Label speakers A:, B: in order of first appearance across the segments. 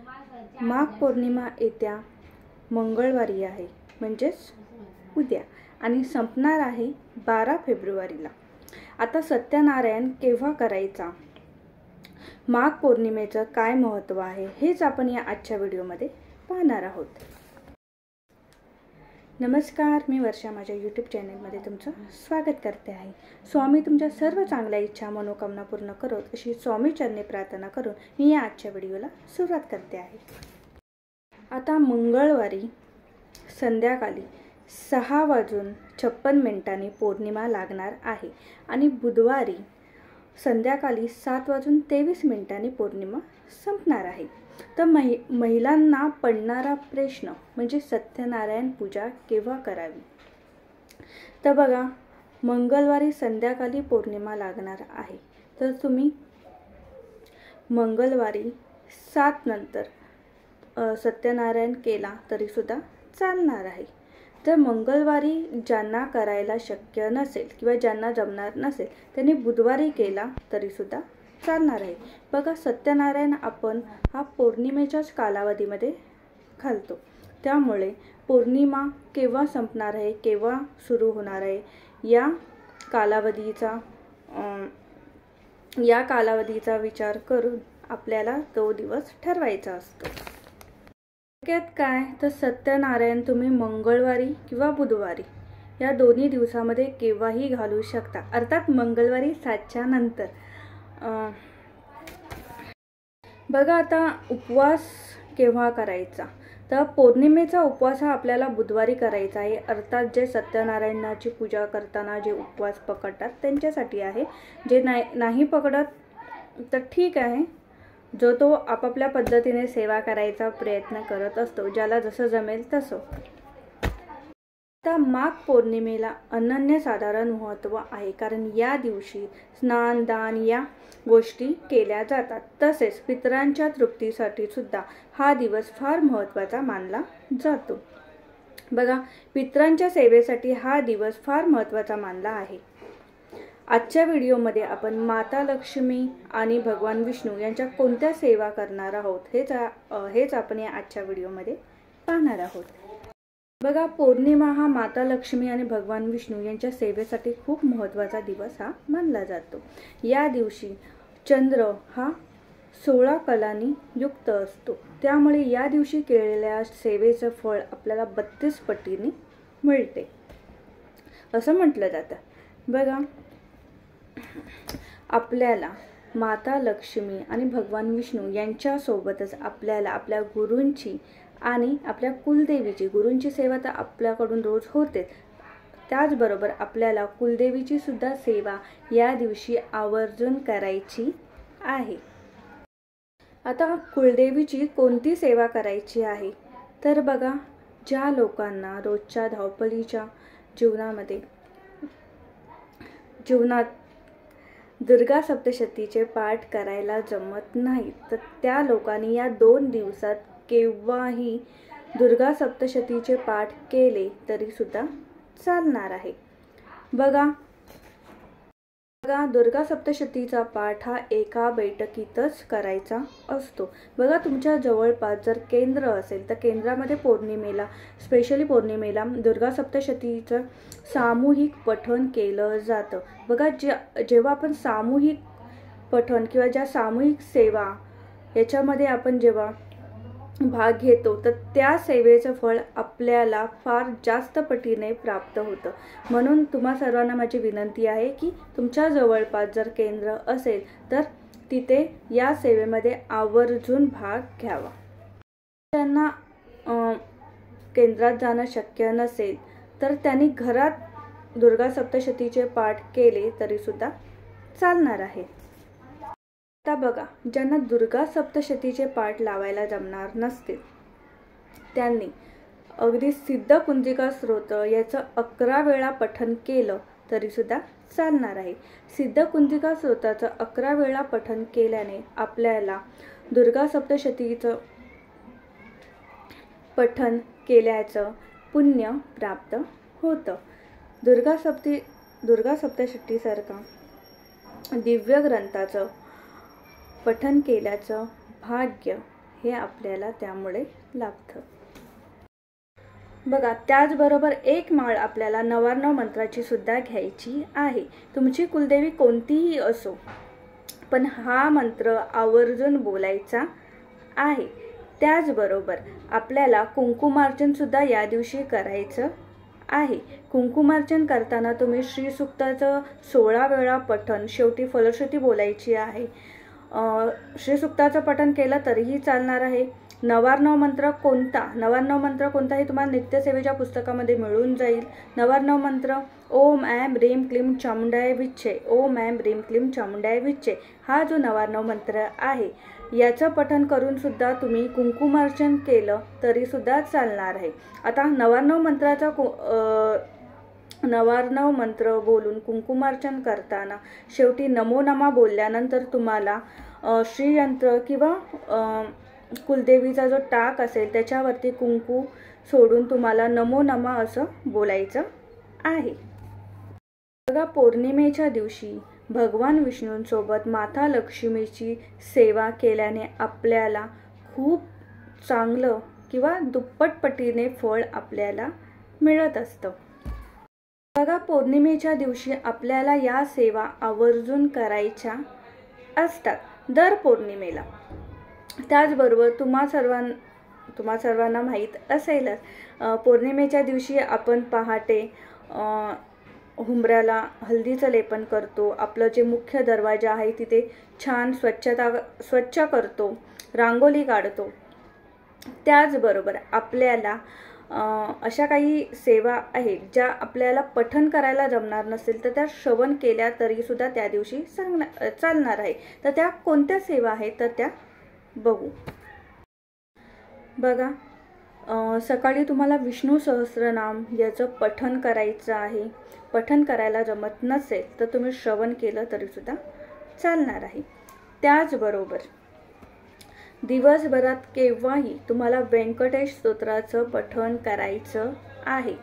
A: माघ पौर्णिमा येत्या मंगळवारी आहे, म्हणजेच उद्या, आणि संपणार आहे 12 फेब्रुवारीला। आता सत्यनारायण केव्हा करायचा, माघ पौर्णिमेचं काय महत्त्व आहे, हेच आपण या आजच्या व्हिडिओमध्ये पाहणार आहोत। नमस्कार, मी वर्षा माझ्या यूट्यूब चॅनलमध्ये तुमचं स्वागत करते आहे। स्वामी तुमच्या सर्व चांगल्या इच्छा मनोकामना पूर्ण करोत अशी स्वामी चरणी प्रार्थना करून मी या आजच्या व्हिडिओला सुरुवात करते आहे। आता मंगळवारी संध्याकाळी 6:56 पौर्णिमा लागणार आहे आणि बुधवारी संध्याकाळी 7:23 पौर्णिमा संपणार आहे। तर महिलांना पडणारा प्रश्न म्हणजे सत्यनारायण पूजा केव्हा करावी। तर बघा, मंगळवारी संध्याकाळी पौर्णिमा लागणार आहे, तर तुम्ही मंगळवारी 7 नंतर सत्यनारायण केला तरी सुद्धा चालणार आहे। तर मंगळवारी ज्यांना करायला शक्य नसेल किंवा ज्यांना जमणार नसेल त्यांनी बुधवारी केला तरी सुद्धा चालणार आहे। बघा, सत्यनारायण आपण हा पौर्णिमेच्याच कालावधीमध्ये घालतो, त्यामुळे पौर्णिमा केव्हा संपणार आहे, केव्हा सुरू होणार आहे, या कालावधीचा विचार करून आपल्याला तो दिवस ठरवायचा असतो। थोडक्यात काय, तर सत्यनारायण तुम्ही मंगळवारी किंवा बुधवारी या दोन्ही दिवसामध्ये केव्हाही घालू शकता, अर्थात मंगळवारी 7च्या नंतर। बघा, आता उपवास केव्हा करायचा, तर पौर्णिमेचा उपवास हा आपल्याला बुधवारी करायचा आहे, अर्थात जे सत्यनारायणाची पूजा करताना जे उपवास पकडतात त्यांच्यासाठी आहे। जे नाही पकडत तर ठीक आहे, जो तो आपापल्या पद्धतीने सेवा करायचा प्रयत्न करत असतो, ज्याला जसं जमेल तसं। आता माघ पौर्णिमेला अनन्यसाधारण महत्त्व आहे, कारण या दिवशी स्नान दान या गोष्टी केल्या जातात। तसेच पितरांच्या तृप्तीसाठी सुद्धा हा दिवस फार महत्त्वाचा मानला जातो। बघा, पितरांच्या सेवेसाठी हा दिवस फार महत्त्वाचा मानला आहे। आजच्या व्हिडिओमध्ये आपण माता लक्ष्मी आणि भगवान विष्णू यांच्या कोणत्या सेवा करणार आहोत हेच आपण या आजच्या व्हिडिओमध्ये पाहणार आहोत। बघा, पौर्णिमा हा माता लक्ष्मी आणि भगवान विष्णू यांच्या सेवेसाठी खूप महत्त्वाचा दिवस हा मानला जातो। या दिवशी चंद्र हा 16 कलांनी युक्त असतो, त्यामुळे या दिवशी केलेल्या सेवेचं फळ आपल्याला 32 पटीने मिळते असं म्हटलं जातं। बघा, आपल्याला माता लक्ष्मी आणि भगवान विष्णू यांच्यासोबतच आपल्याला आपल्या गुरूंची आणि आपल्या कुलदेवीची, गुरूंची सेवा तर आपल्याकडून रोज होते, त्याचबरोबर आपल्याला कुलदेवीची सुद्धा सेवा या दिवशी आवर्जून करायची आहे। आता कुलदेवीची कोणती सेवा करायची आहे, तर बघा, ज्या लोकांना रोजच्या धावपळीच्या जीवनात दुर्गा सप्तशतीचे पाठ करायला जमत नाही, तर त्या लोकांनी या 2 दिवसात केव्हाही दुर्गा सप्तशतीचे पाठ केले तरी सुद्धा चालणार आहे। बघा, दुर्गा सप्तशतीचा पाठ हा एका बैठकीतच करायचा असतो। बघा, तुमच्या जवळपास जर केंद्र असेल तर केंद्रामध्ये स्पेशली पौर्णिमेला दुर्गा सप्तशतीचं सामूहिक पठण केलं जातं। बघा, जेव्हा आपण सामूहिक पठण किंवा ज्या सामूहिक सेवा याच्यामध्ये आपण जेव्हा भाग घेतो, तर त्या सेवेचं फळ आपल्याला फार जास्त पटीने प्राप्त होतं। म्हणून तुम्हा सर्वांना माझी विनंती आहे की तुमच्या जवळपास जर केंद्र असेल तर तिथे या सेवेमध्ये आवर्जून भाग घ्यावा। ज्यांना केंद्रात जाणं शक्य नसेल तर त्यांनी घरात दुर्गा सप्तशतीचे पाठ केले तरी सुद्धा चालणार आहे। आता बघा, ज्यांना दुर्गा सप्तशतीचे पाठ लावायला जमणार नसतील त्यांनी अगदी सिद्ध कुंजिका स्तोत्र याचं 11 वेळा पठण केलं तरी सुद्धा चालणार आहे। सिद्ध कुंजिका स्तोत्राचं 11 वेळा पठण केल्याने आपल्याला दुर्गा सप्तशतीचं पठण केल्याचं पुण्य प्राप्त होतं। दुर्गा सप्तशतीसारखा दिव्य ग्रंथाचं पठण केल्याचं भाग्य हे आपल्याला त्यामुळे लाभतं. बघा, त्याचबरोबर एक माळ आपल्याला 99 मंत्राची सुद्धा घ्यायची आहे. तुमची कुलदेवी कोणतीही असो, पण हा मंत्र आवर्जून बोलायचा आहे. त्याचबरोबर आपल्याला कुंकुमार्चन सुद्धा या दिवशी करायचं आहे. कुंकुमार्चन करताना तुम्ही श्री सूक्ताचं 16 वेळा पठण, शेवटी फलश्रुती बोलायची आहे. श्री सूक्ताचं पठण केलं तरीही चालणार आहे. 99 मंत्र कोणता, 99 मंत्र कोणता हे तुम्हाला नित्यसेवेच्या पुस्तकामध्ये मिळून जाईल. 99 मंत्र ओम ऐं ह्रीं क्लीं चामुंडाय विच्चे, ओम ऐं ह्रीं क्लीं चामुंडाय विच्चे, हा जो 99 मंत्र आहे याचं पठण करून सुद्धा तुम्ही कुंकुमार्चन केलं तरी सुद्धा चालणार आहे. आता 99 मंत्राचा 99 मंत्र बोलून कुंकुमार्चन करताना शेवटी नमो नमा बोलल्यानंतर तुम्हाला श्रीयंत्र किंवा कुलदेवीचा जो टाक असेल त्याच्यावरती कुंकू सोडून तुम्हाला नमो नमा असं बोलायचं आहे. बघा, पौर्णिमेच्या दिवशी भगवान विष्णूंसोबत माता लक्ष्मीची सेवा केल्याने आपल्याला खूप चांगलं किंवा दुप्पट पटीने फळ आपल्याला मिळत असतं. बघा, पौर्णिमेच्या दिवशी आपल्याला या सेवा आवर्जून करायच्या असतात दर पौर्णिमेला. त्याचबरोबर तुम्हा सर्वांना माहीत असेलच, पौर्णिमेच्या दिवशी आपण पहाटे हुंबऱ्याला हळदीचं लेपन करतो. आपलं जे मुख्य दरवाजा आहे तिथे छान स्वच्छ करतो, रांगोळी काढतो. त्याचबरोबर आपल्याला अशा काही सेवा आहेत ज्या आपल्याला पठण करायला जमणार नसेल तर त्या श्रवण केल्या तरी सुद्धा त्या दिवशी चालणार आहे. तर त्या कोणत्या सेवा आहेत तर त्या बघू. बघा, सकाळी तुम्हाला विष्णू सहस्रनाम याचं पठण करायचं आहे. पठण करायला जमत नसेल तर तुम्ही श्रवण केलं तरी सुद्धा चालणार आहे. त्याचबरोबर दिवसभरात केव्हाही तुम्हाला व्यंकटेश स्तोत्राचं पठण करायचं आहे.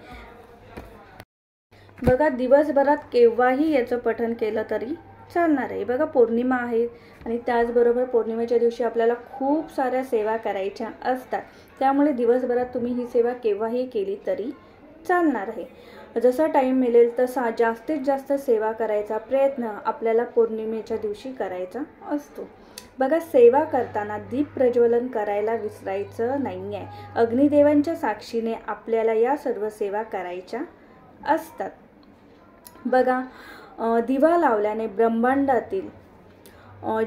A: बघा, दिवसभरात केव्हाही याचं पठण केलं तरी चालणार आहे. बघा, पौर्णिमा आहे आणि त्याचबरोबर पौर्णिमेच्या दिवशी आपल्याला खूप साऱ्या सेवा करायच्या असतात. त्यामुळे दिवसभरात तुम्ही ही सेवा केव्हाही केली तरी चालणार आहे. जसा टाईम मिळेल तसा जास्तीत जास्त सेवा करायचा प्रयत्न आपल्याला पौर्णिमेच्या दिवशी करायचा असतो. बघा, सेवा करताना दीप प्रज्वलन करायला विसरायचं नाही आहे. अग्निदेवांच्या साक्षीने आपल्याला या सर्व सेवा करायच्या असतात. बघा, दिवा लावल्याने ब्रह्मांडातील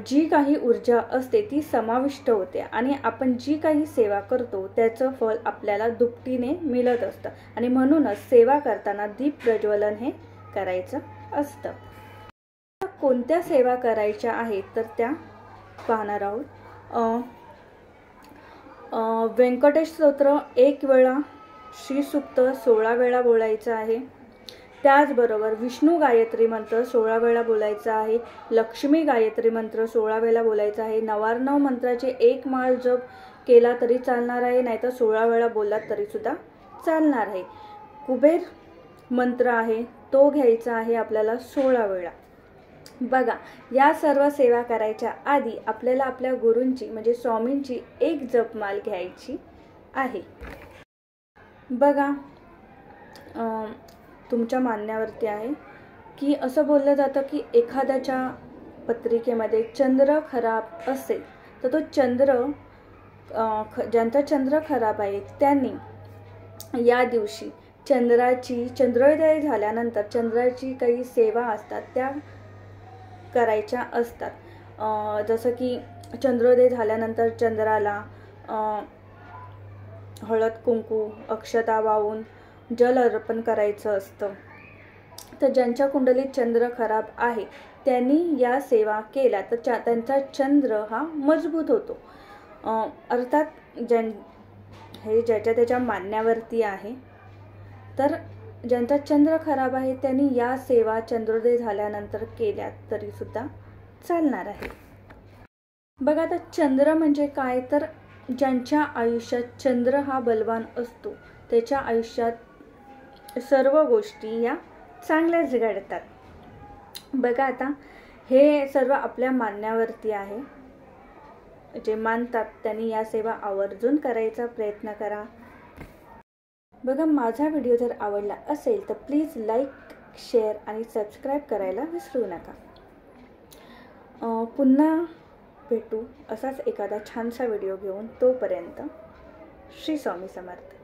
A: जी काही ऊर्जा असते ती समाविष्ट होते आणि आपण जी काही सेवा करतो त्याचं फळ आपल्याला दुपटीने मिळत असतं आणि म्हणूनच सेवा करताना दीप प्रज्वलन हे करायचं असतं. कोणत्या सेवा करायच्या आहेत तर त्या पाहणार आहोत. व्यंकटेश स्तोत्र 1 वेळा, श्रीसूक्त 16 वेळा बोलायचं आहे. त्याचबरोबर विष्णू गायत्री मंत्र 16 वेळा बोलायचा आहे. लक्ष्मी गायत्री मंत्र 16 वेळा बोलायचा आहे. 99 मंत्राचे 1 माळ जप केला तरी चालणार आहे, नाहीतर 16 वेळा बोललात तरी सुद्धा चालणार आहे. कुबेर मंत्र आहे तो घ्यायचा आहे आपल्याला 16 वेळा. बघा, या सर्व सेवा करायच्या आधी आपल्याला आपल्या गुरूंची म्हणजे स्वामींची एक जपमाल घ्यायची आहे. बघा, तुमच्या मानण्यावरती आहे की असं बोललं जातं की एखाद्याच्या पत्रिकेमध्ये चंद्र खराब असेल तर तो ज्यांचा चंद्र खराब आहे त्यांनी या दिवशी चंद्रोदय झाल्यानंतर चंद्राची काही सेवा असतात त्या करायच्या असतात. जसं की चंद्रोदय झाल्यानंतर चंद्राला हळद कुंकू अक्षता वाहून जल अर्पण करायचं असतं. तर ज्यांच्या कुंडलीत चंद्र खराब आहे त्यांनी या सेवा केल्या तर त्यांचा चंद्र हा मजबूत होतो. अर्थात हे ज्याच्या त्याच्या मानण्यावरती आहे. तर ज्यांचा चंद्र खराब आहे त्यांनी या सेवा चंद्रोदय झाल्यानंतर केल्या तरी सुद्धा चालणार आहे. बघा, आता चंद्र म्हणजे काय तर ज्यांच्या आयुष्यात चंद्र हा बलवान असतो त्याच्या आयुष्यात सर्व गोष्टी या चांगल्याच घडतात. बघा, आता हे सर्व आपल्या मानण्यावरती आहे. जे मानतात त्यांनी या सेवा आवर्जून करायचा प्रयत्न करा. बघा, माझा व्हिडिओ जर आवडला असेल तर प्लीज लाईक, शेअर आणि सबस्क्राईब करायला विसरू नका. पुन्हा भेटू असाच एखादा छानसा व्हिडिओ घेऊन. तोपर्यंत श्री स्वामी समर्थ.